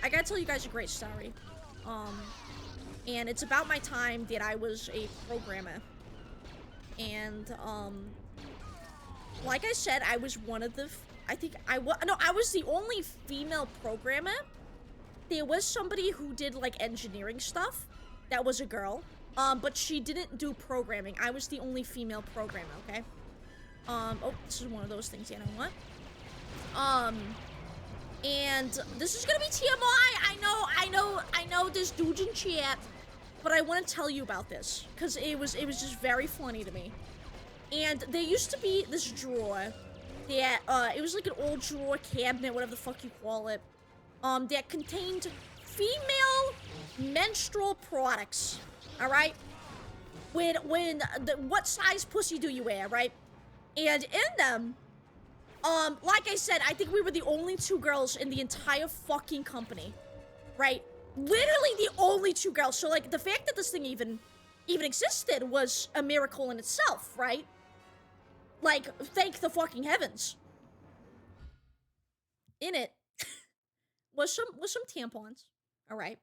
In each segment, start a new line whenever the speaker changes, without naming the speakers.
I gotta tell you guys a great story. And it's about my time that I was a programmer. And, like I said, I was one of the, I was the only female programmer. There was somebody who did, like, engineering stuff. That was a girl. But she didn't do programming. I was the only female programmer, okay? Oh, this is one of those things, you know what? And this is gonna be TMI. I know there's dudes in chat, but I want to tell you about this because it was just very funny to me. And there used to be this drawer that it was like an old drawer cabinet, whatever the fuck you call it, that contained female menstrual products. All right, what size pussy do you wear, right? And in them, like I said, I think we were the only two girls in the entire fucking company, right? Literally the only two girls. So, like, the fact that this thing even existed was a miracle in itself, right? Like, thank the fucking heavens. In it was some tampons, all right,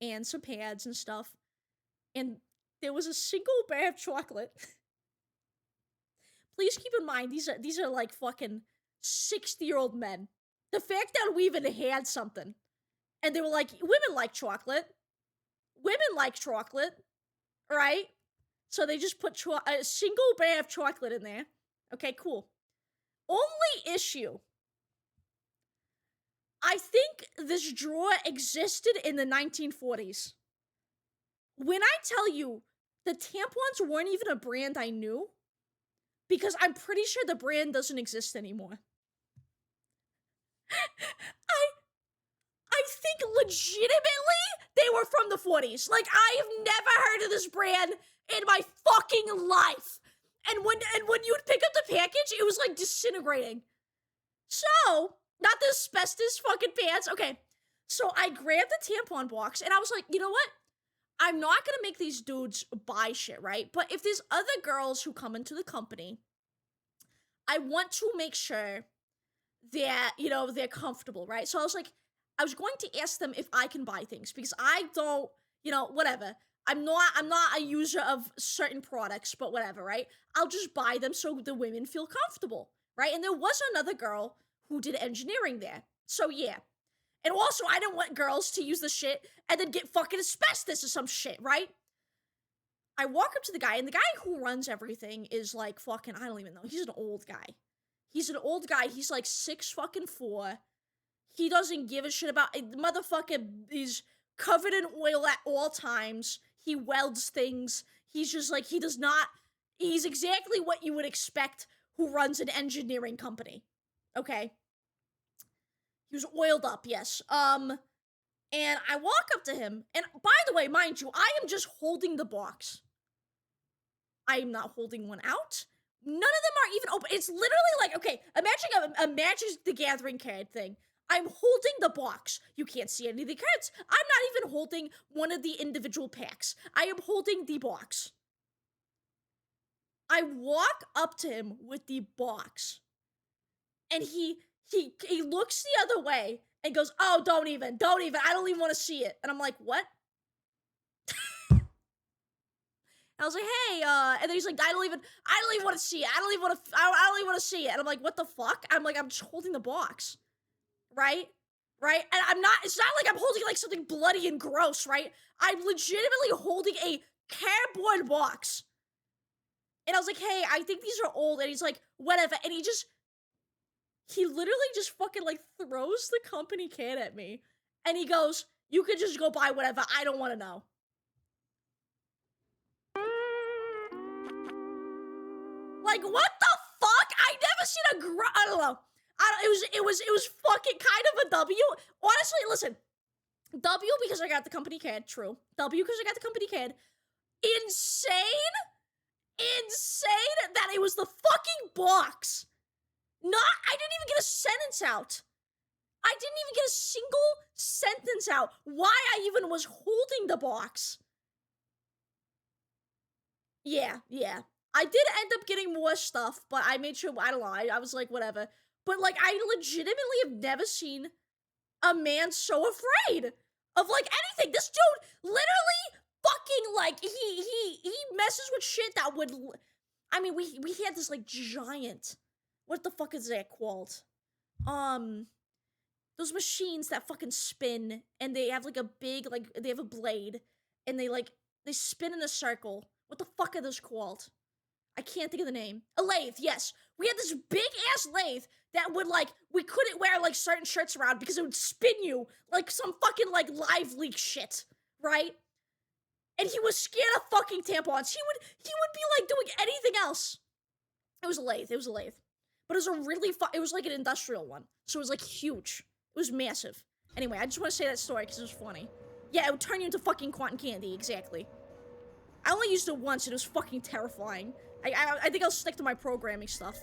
and some pads and stuff, and there was a single bar of chocolate. Please keep in mind, these are like fucking 60-year-old men. The fact that we even had something, and they were like, women like chocolate. Women like chocolate, right? So they just put a single bar of chocolate in there. Okay, cool. Only issue. I think this drawer existed in the 1940s. When I tell you, the tampons weren't even a brand I knew, because I'm pretty sure the brand doesn't exist anymore. I think legitimately they were from the 40s. Like, I have never heard of this brand in my fucking life. And when you would pick up the package, it was like disintegrating. So, not the asbestos fucking pants. Okay, so I grabbed the tampon box and I was like, you know what? I'm not gonna make these dudes buy shit, right? But if there's other girls who come into the company, I want to make sure that, you know, they're comfortable, right? So I was like, I was going to ask them if I can buy things because I don't, you know, whatever. I'm not a user of certain products, but whatever, right? I'll just buy them so the women feel comfortable, right? And there was another girl who did engineering there. So yeah. And also, I didn't want girls to use the shit and then get fucking asbestos or some shit, right? I walk up to the guy, and the guy who runs everything is like fucking, I don't even know. He's an old guy. He's an old guy. He's like 6'4". He doesn't give a shit about, the motherfucker is covered in oil at all times. He welds things. He's just like, he's exactly what you would expect who runs an engineering company. Okay? He was oiled up, yes. And I walk up to him, and by the way, mind you, I am just holding the box. I am not holding one out. None of them are even open. It's literally like, okay, imagine a Magic the Gathering card thing. I'm holding the box. You can't see any of the cards. I'm not even holding one of the individual packs. I am holding the box. I walk up to him with the box, and he looks the other way and goes, oh, don't even, I don't even want to see it. And I'm like, what? I was like, hey, and then he's like, I don't even want to see it. I don't even want to see it. And I'm like, what the fuck? I'm like, I'm just holding the box. Right? Right? And it's not like I'm holding like something bloody and gross, right? I'm legitimately holding a cardboard box. And I was like, hey, I think these are old. And he's like, whatever. And he literally just fucking like throws the company can at me. And he goes, you could just go buy whatever. I don't want to know. Like, what the fuck? I never seen I don't know. It was fucking kind of a W. Honestly, listen. W because I got the company card, true. W because I got the company card. Insane that it was the fucking box. I didn't even get a sentence out. I didn't even get a single sentence out. Why I even was holding the box. Yeah. I did end up getting more stuff, but I made sure, I don't know, I was like, whatever. But, like, I legitimately have never seen a man so afraid of, like, anything. This dude literally fucking, like, he messes with shit that would, I mean, we had this, like, giant, what the fuck is that called? Those machines that fucking spin, and they have, like, a big, like, they have a blade, and they, like, they spin in a circle. What the fuck are those called? I can't think of the name. A lathe, yes. We had this big-ass lathe that would, like, we couldn't wear, like, certain shirts around because it would spin you like some fucking, like, live leak shit, right? And he was scared of fucking tampons. He would be, like, doing anything else. It was a lathe. It was a lathe. But it was a really it was, like, an industrial one. So it was, like, huge. It was massive. Anyway, I just want to say that story because it was funny. Yeah, it would turn you into fucking cotton candy, exactly. I only used it once, and it was fucking terrifying. I think I'll stick to my programming stuff.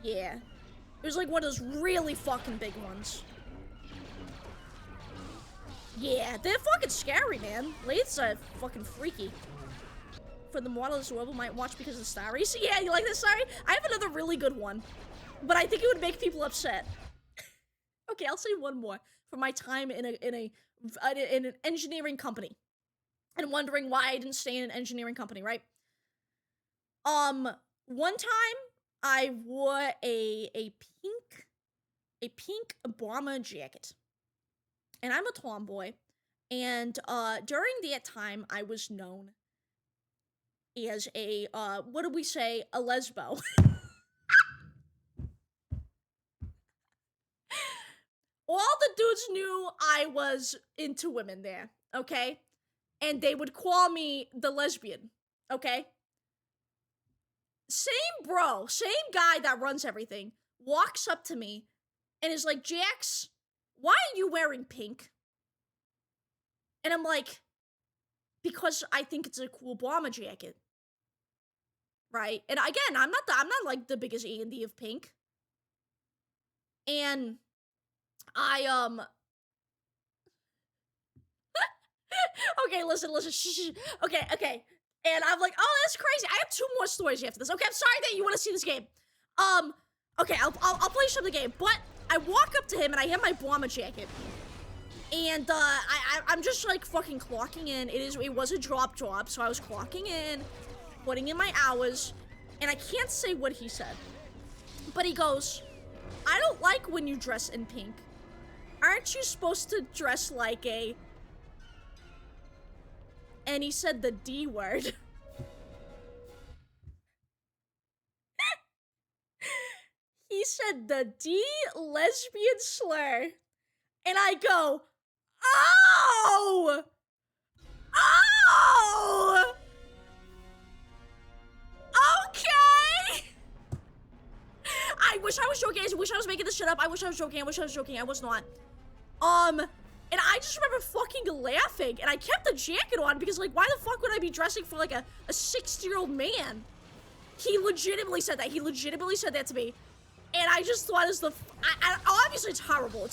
Yeah. It was like one of those really fucking big ones. Yeah, they're fucking scary, man. Lathes are fucking freaky. For the models whoever might watch because of the stories. Yeah, you like this story? I have another really good one. But I think it would make people upset. Okay, I'll say one more. For my time in an engineering company. And wondering why I didn't stay in an engineering company, right? One time I wore a pink bomber jacket. And I'm a tomboy. And during that time I was known as a what do we say? A lesbo. All the dudes knew I was into women there, okay? And they would call me the lesbian, okay? Same bro, same guy that runs everything, walks up to me and is like, Jax, why are you wearing pink? And I'm like, because I think it's a cool bomber jacket. Right? And again, I'm not like the biggest A&D of pink. And okay, listen, shh. Okay. And I'm like, oh, that's crazy. I have 2 more stories after this. Okay, I'm sorry that you want to see this game. Okay, I'll play some of the game. But I walk up to him and I have my bomber jacket. And I'm just like fucking clocking in. It was a drop job, so I was clocking in, putting in my hours, and I can't say what he said. But he goes, I don't like when you dress in pink. Aren't you supposed to dress like a... And he said the D word. He said the D lesbian slur. And I go, oh! Oh! Okay! I wish I was joking. I wish I was making this shit up. I wish I was joking. I was not. And I just remember fucking laughing, and I kept the jacket on because, like, why the fuck would I be dressing for, like, a 60-year-old man? He legitimately said that. He legitimately said that to me. And I just thought as the... obviously, it's horrible,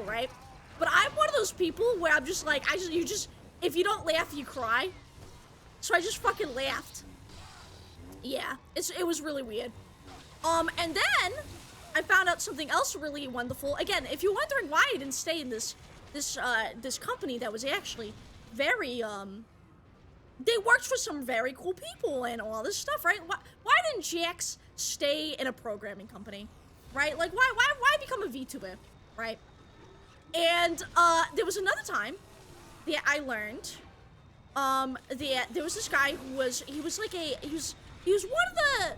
right? But I'm one of those people where I'm just like, if you don't laugh, you cry. So I just fucking laughed. Yeah, it was really weird. And then I found out something else really wonderful. Again, if you're wondering why I didn't stay in this company that was actually very, they worked for some very cool people and all this stuff, right? Why didn't Jax stay in a programming company, right? Like, why become a Vtuber, right? And, there was another time that I learned, that there was this guy who was, he was one of the,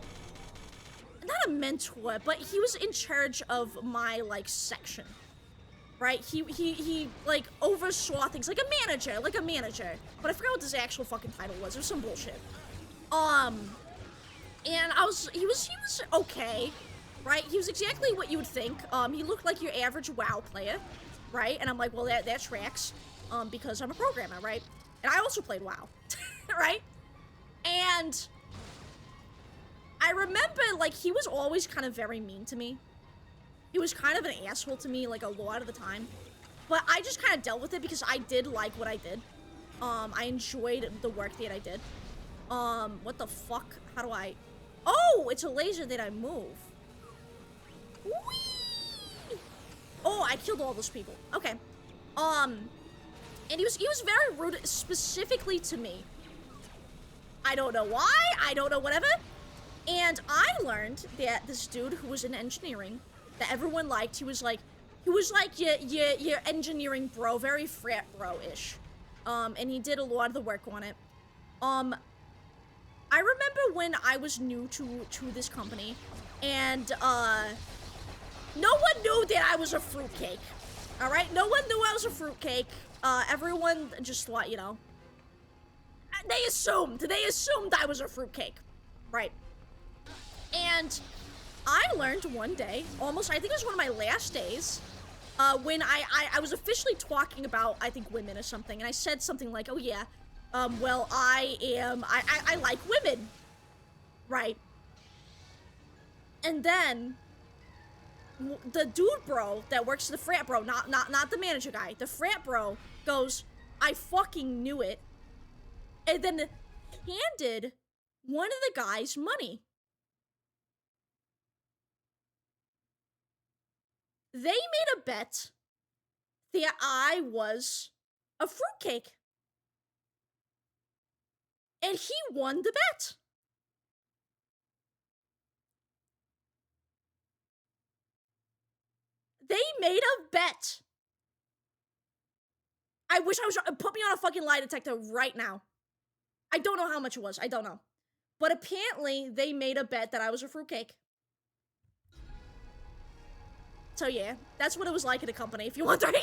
not a mentor, but he was in charge of my, like, section. Right? He like oversaw things like a manager. But I forgot what his actual fucking title was. It was some bullshit. And he was okay, right? He was exactly what you would think. He looked like your average WoW player, right? And I'm like, well, that tracks, because I'm a programmer, right? And I also played WoW, right? And I remember, like, he was always kind of very mean to me. He was kind of an asshole to me, like, a lot of the time. But I just kind of dealt with it because I did like what I did. I enjoyed the work that I did. What the fuck? How do I... Oh, it's a laser that I move. Whee! Oh, I killed all those people. Okay. And he was very rude, specifically to me. I don't know why, I don't know whatever. And I learned that this dude who was in engineering, that everyone liked, he was like your engineering bro, very frat bro-ish. And he did a lot of the work on it. I remember when I was new to this company, and no one knew that I was a fruitcake. All right, no one knew I was a fruitcake. Everyone just thought, you know, they assumed I was a fruitcake, right? And I learned one day, almost, I think it was one of my last days, when I was officially talking about, I think, women or something, and I said something like, oh yeah, well, I like women, right? And then, the dude bro that works the frat bro, not the manager guy, the frat bro goes, I fucking knew it, and then handed one of the guys money. They made a bet that I was a fruitcake. And he won the bet. They made a bet. I wish I was, put me on a fucking lie detector right now. I don't know how much it was, I don't know. But apparently, they made a bet that I was a fruitcake. So yeah, that's what it was like in a company, if you're wondering.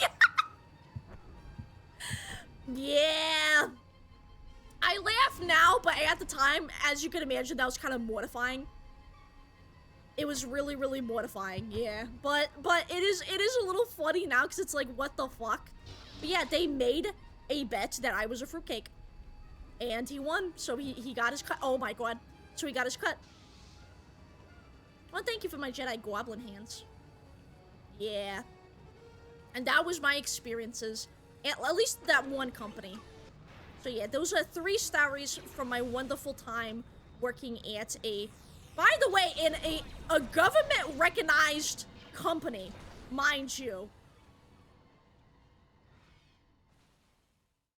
Yeah. I laugh now, but at the time, as you can imagine, that was kind of mortifying. It was really, really mortifying, yeah. But it is a little funny now, because it's like, what the fuck? But yeah, they made a bet that I was a fruitcake. And he won, so he got his cut. Oh my god. So he got his cut. Well, thank you for my Jedi Goblin hands. Yeah. And that was my experiences, at least that one company. So yeah, those are 3 stories from my wonderful time working at a, by the way, in a government-recognized company, mind you.